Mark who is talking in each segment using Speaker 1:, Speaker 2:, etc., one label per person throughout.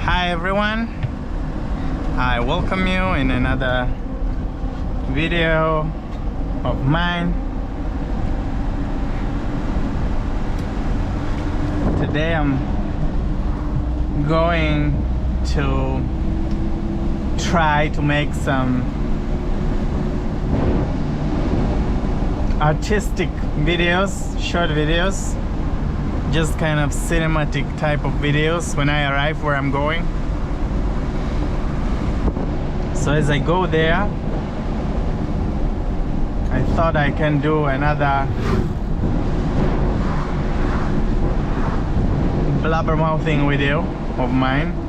Speaker 1: Hi everyone, I welcome you in another video of mine. Today I'm going to try to make some artistic videos, short videos, just kind of cinematic type of videos when I arrive where I'm going. So as I go there, I thought I can do another blabbermouthing video of mine.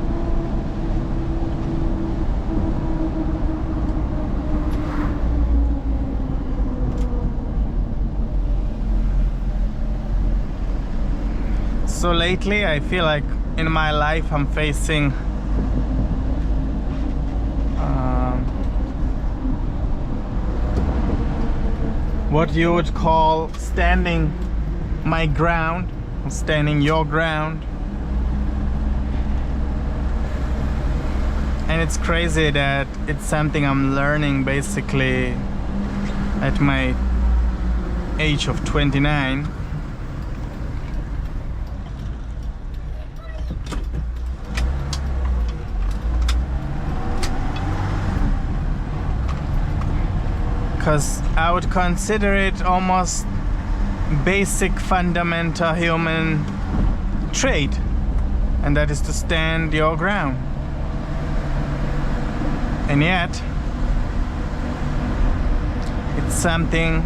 Speaker 1: So lately I feel like in my life I'm facing what you would call standing my ground, standing your ground. And it's crazy that it's something I'm learning basically at my age of 29. Because I would consider it almost basic fundamental human trait, and that is to stand your ground. And yet it's something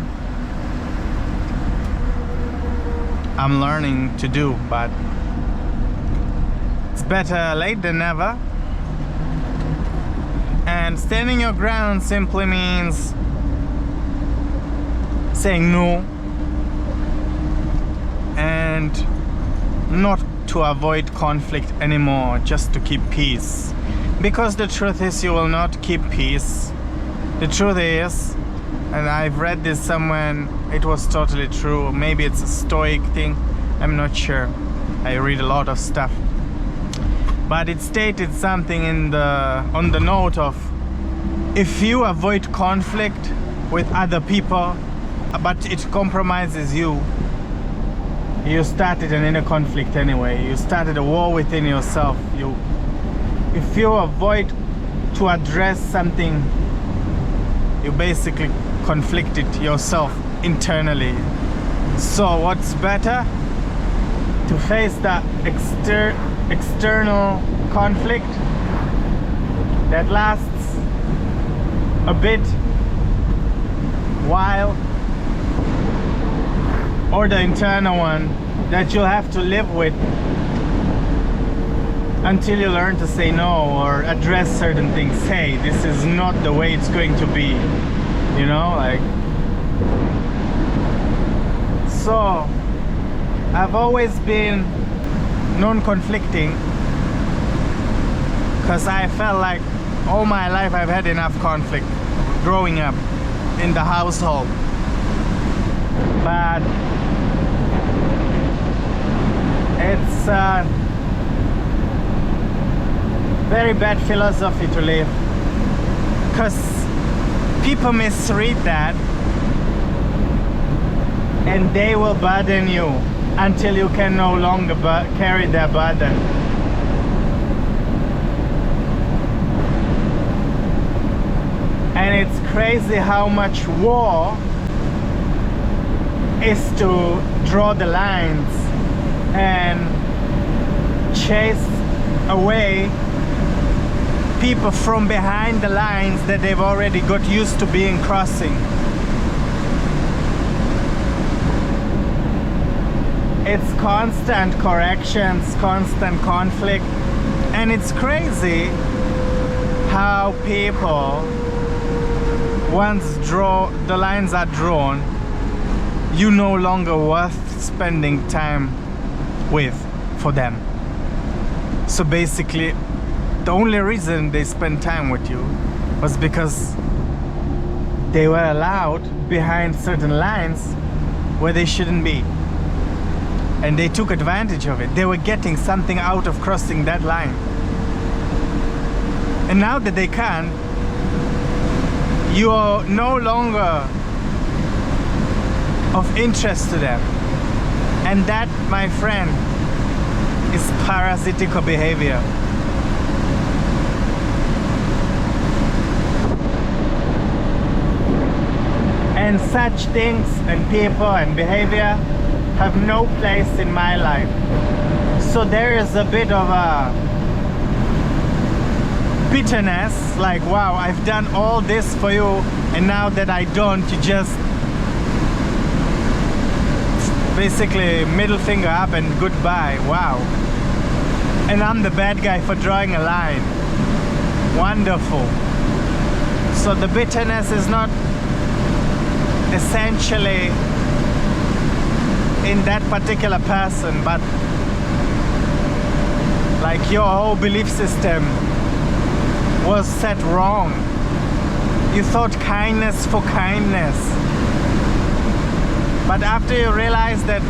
Speaker 1: I'm learning to do, but it's better late than never. And standing your ground simply means saying no and not to avoid conflict anymore, just to keep peace. Because the truth is, you will not keep peace. The truth is, and I've read this somewhere and it was totally true, maybe it's a Stoic thing, I'm not sure, I read a lot of stuff, but it stated something on the note of, if you avoid conflict with other people but it compromises you, you started an inner conflict anyway. You started a war within yourself. If you avoid to address something, you basically conflicted yourself internally. So what's better? To face the external conflict that lasts a bit while, or the internal one that you'll have to live with until you learn to say no or address certain things. Hey, this is not the way it's going to be, you know, like. So I've always been non-conflicting because I felt like all my life I've had enough conflict growing up in the household. But it's a very bad philosophy to live, because people misread that and they will burden you until you can no longer carry their burden. And it's crazy how much war is to draw the lines and chase away people from behind the lines that they've already got used to being crossing. It's constant corrections, constant conflict, and it's crazy how people, once the lines are drawn, you no longer worth spending time with for them. So basically the only reason they spent time with you was because they were allowed behind certain lines where they shouldn't be. And they took advantage of it. They were getting something out of crossing that line. And now that they can, you're no longer of interest to them. And that, my friend, is parasitical behavior. And such things and people and behavior have no place in my life. So there is a bit of a bitterness, like, wow, I've done all this for you, and now that I don't, you just basically middle finger up and goodbye. Wow. And I'm the bad guy for drawing a line. Wonderful. So the bitterness is not essentially in that particular person, but like your whole belief system was set wrong. You thought kindness for kindness, but after you realize that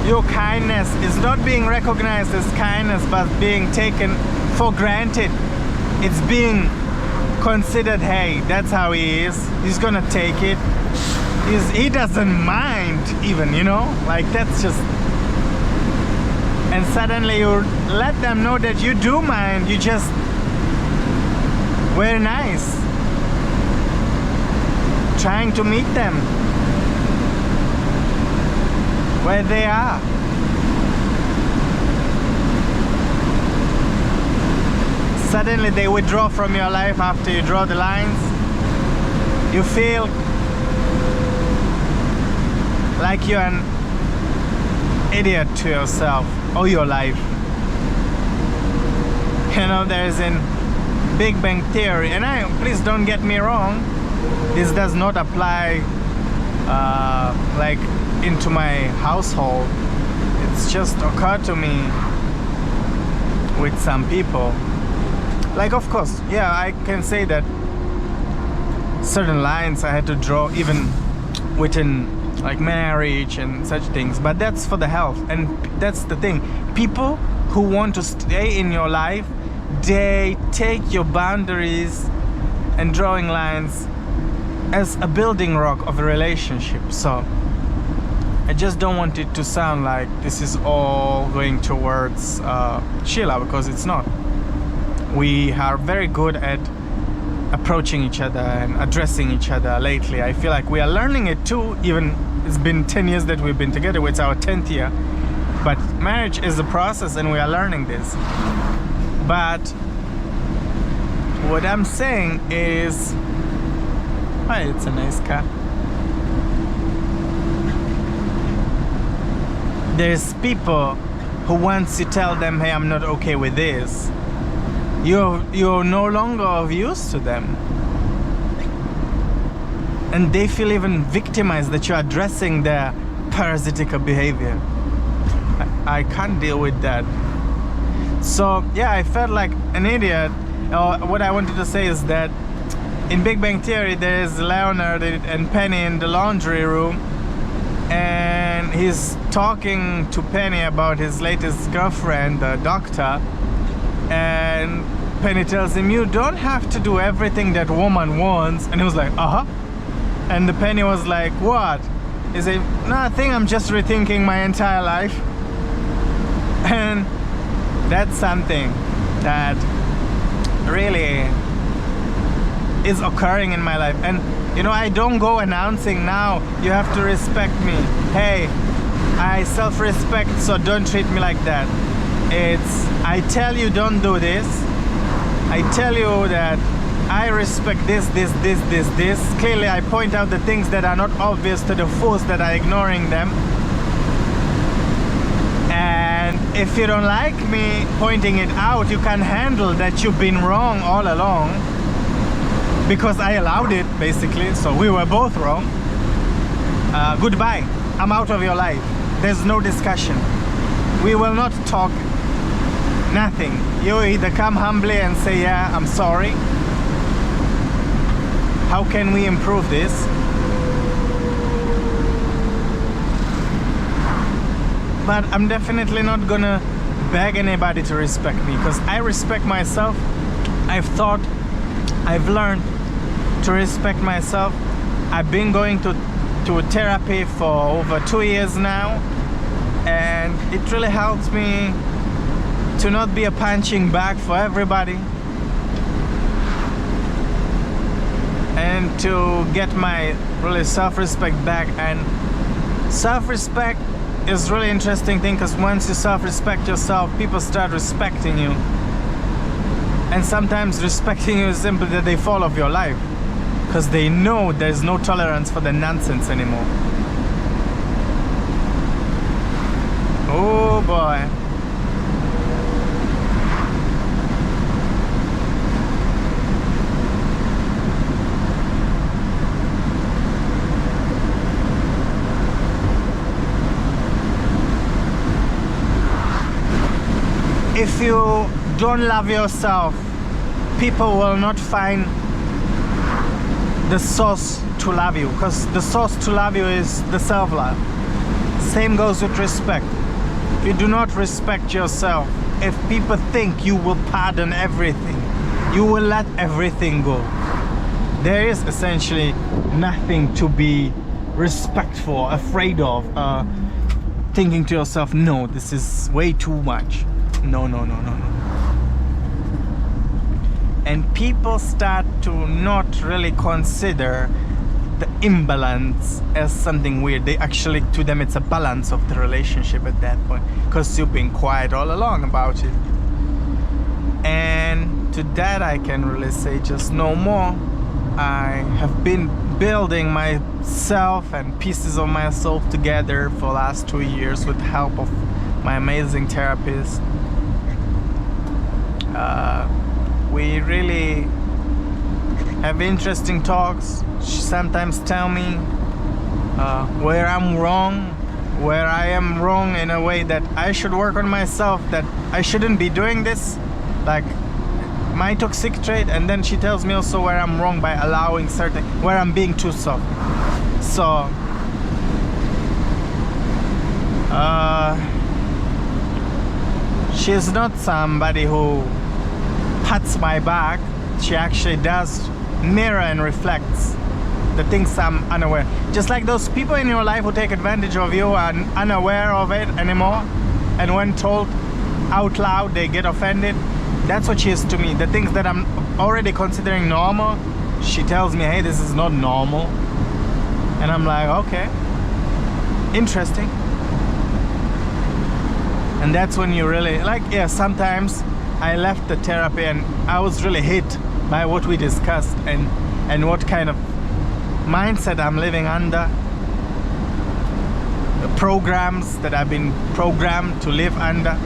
Speaker 1: your kindness is not being recognized as kindness but being taken for granted, it's being considered, hey, that's how he is, he's gonna take it, he doesn't mind even, you know, like that's just. And suddenly you let them know that you do mind, you just very nice, trying to meet them where they are. Suddenly they withdraw from your life after you draw the lines. You feel like you're an idiot to yourself or your life. You know, there's in Big Bang Theory, and please don't get me wrong, this does not apply like into my household. It's just occurred to me with some people. Like, of course, yeah, I can say that certain lines I had to draw even within like marriage and such things, but that's for the health. And that's the thing, people who want to stay in your life, they take your boundaries and drawing lines as a building rock of a relationship. So I just don't want it to sound like this is all going towards Sheila, because it's not. We are very good at approaching each other and addressing each other lately. I feel like we are learning it too. Even it's been 10 years that we've been together, it's our 10th year, but marriage is a process and we are learning this. But what I'm saying is, hi, it's a nice car. There's people who once you tell them, hey, I'm not okay with this, you're no longer of use to them. And they feel even victimized that you're addressing their parasitical behavior. I can't deal with that. So yeah, I felt like an idiot. What I wanted to say is that in Big Bang Theory, there's Leonard and Penny in the laundry room, and he's talking to Penny about his latest girlfriend, the doctor, and Penny tells him, you don't have to do everything that woman wants. And he was like, uh-huh. And the Penny was like, what? He said, nothing, I'm just rethinking my entire life. And that's something that really is occurring in my life. And you know, I don't go announcing now, you have to respect me. Hey, I self-respect, so don't treat me like that. It's, I tell you don't do this. I tell you that I respect this. Clearly I point out the things that are not obvious to the fools that are ignoring them. And if you don't like me pointing it out, you can handle that you've been wrong all along, because I allowed it, basically, so we were both wrong. Goodbye, I'm out of your life. There's no discussion. We will not talk, nothing. You either come humbly and say, yeah, I'm sorry. How can we improve this? But I'm definitely not gonna beg anybody to respect me, because I respect myself I've learned to respect myself. I've been going to therapy for over 2 years now, and it really helps me to not be a punching bag for everybody, and to get my really self-respect back. And self-respect is really interesting thing, because once you self-respect yourself, people start respecting you. And sometimes respecting you is simply that they follow your life, because they know there's no tolerance for the nonsense anymore. Oh boy. If you don't love yourself, people will not find the source to love you, because the source to love you is the self-love. Same goes with respect. If you do not respect yourself, if people think you will pardon everything, you will let everything go, there is essentially nothing to be respectful, afraid of, thinking to yourself, no, this is way too much. No. And people start to not really consider the imbalance as something weird. They actually, to them, it's a balance of the relationship at that point, because you've been quiet all along about it. And to that I can really say just no more. I have been building myself and pieces of myself together for the last 2 years with the help of my amazing therapist. We really have interesting talks. She sometimes tell me where I'm wrong, where I am wrong in a way that I should work on myself, that I shouldn't be doing this, like my toxic trait. And then she tells me also where I'm wrong by allowing certain, where I'm being too soft. So she's not somebody who pats my back. She actually does mirror and reflects the things I'm unaware. Just like those people in your life who take advantage of you and unaware of it anymore, and when told out loud they get offended. That's what she is to me. The things that I'm already considering normal, she tells me, hey, this is not normal. And I'm like, okay, interesting. And that's when you really, like, yeah, sometimes I left the therapy and I was really hit by what we discussed and what kind of mindset I'm living under, the programs that I've been programmed to live under.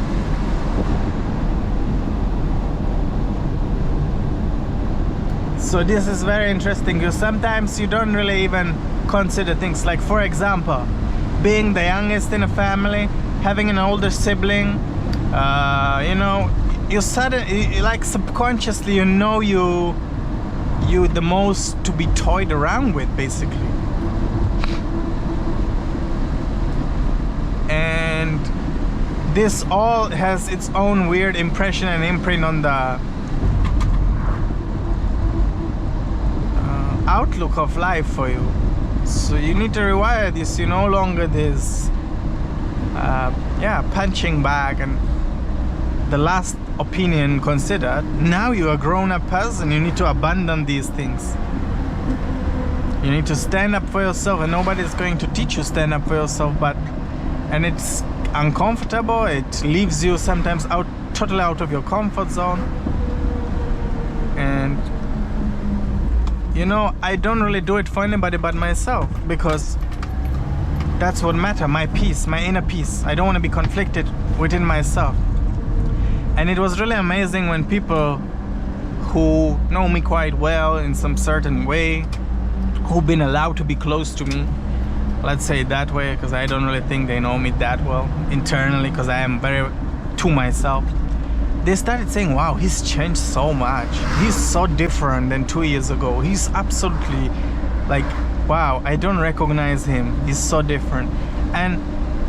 Speaker 1: So this is very interesting, because sometimes you don't really even consider things like, for example, being the youngest in a family, having an older sibling, you know, you suddenly, like subconsciously, you know you the most to be toyed around with, basically. And this all has its own weird impression and imprint on the outlook of life for you. So you need to rewire this. You're no longer this punching bag and the last opinion considered. Now you're a grown-up person. You need to abandon these things. You need to stand up for yourself, and nobody's going to teach you stand up for yourself. And it's uncomfortable. It leaves you sometimes totally out of your comfort zone. And you know, I don't really do it for anybody but myself, because that's what matters, my peace, my inner peace. I don't want to be conflicted within myself. And it was really amazing when people who know me quite well in some certain way, who've been allowed to be close to me, let's say it that way, because I don't really think they know me that well internally, because I am very to myself. They started saying, wow, he's changed so much. He's so different than 2 years ago. He's absolutely like, wow, I don't recognize him. He's so different. And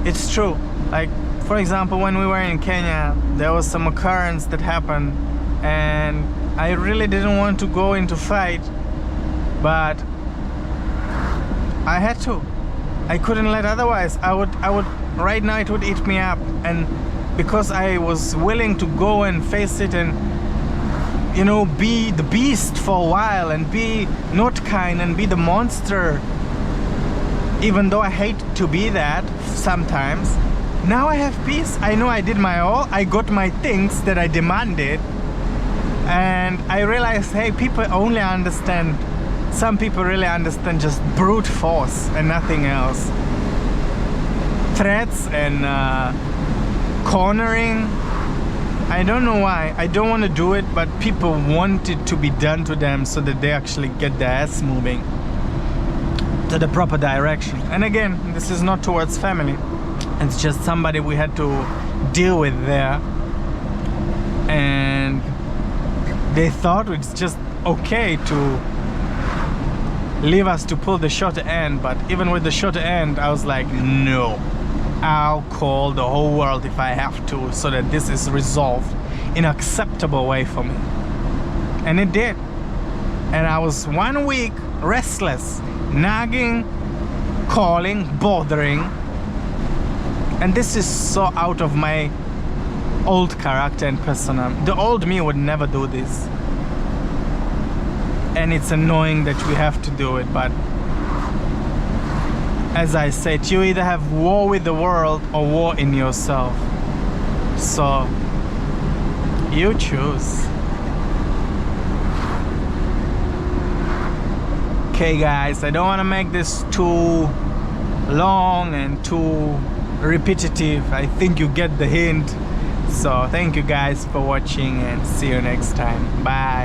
Speaker 1: it's true. Like, for example, when we were in Kenya, there was some occurrence that happened and I really didn't want to go into fight, but I had to. I couldn't let otherwise. I would right now it would eat me up. And because I was willing to go and face it and, you know, be the beast for a while and be not kind and be the monster, even though I hate to be that sometimes, now I have peace. I know I did my all. I got my things that I demanded, and I realized, hey, people only understand, some people really understand just brute force and nothing else. Threats and cornering, I don't know why. I don't want to do it, but people want it to be done to them so that they actually get their ass moving to the proper direction. And again, this is not towards family. It's just somebody we had to deal with there. And they thought it's just okay to leave us to pull the short end. But even with the short end, I was like, no. I'll call the whole world if I have to, so that this is resolved in an acceptable way for me. And it did. And I was 1 week restless, nagging, calling, bothering. And this is so out of my old character and persona. The old me would never do this. And it's annoying that we have to do it, but as I said, you either have war with the world or war in yourself. So you choose. Okay guys, I don't want to make this too long and too repetitive. I think you get the hint. So thank you guys for watching, and see you next time. Bye.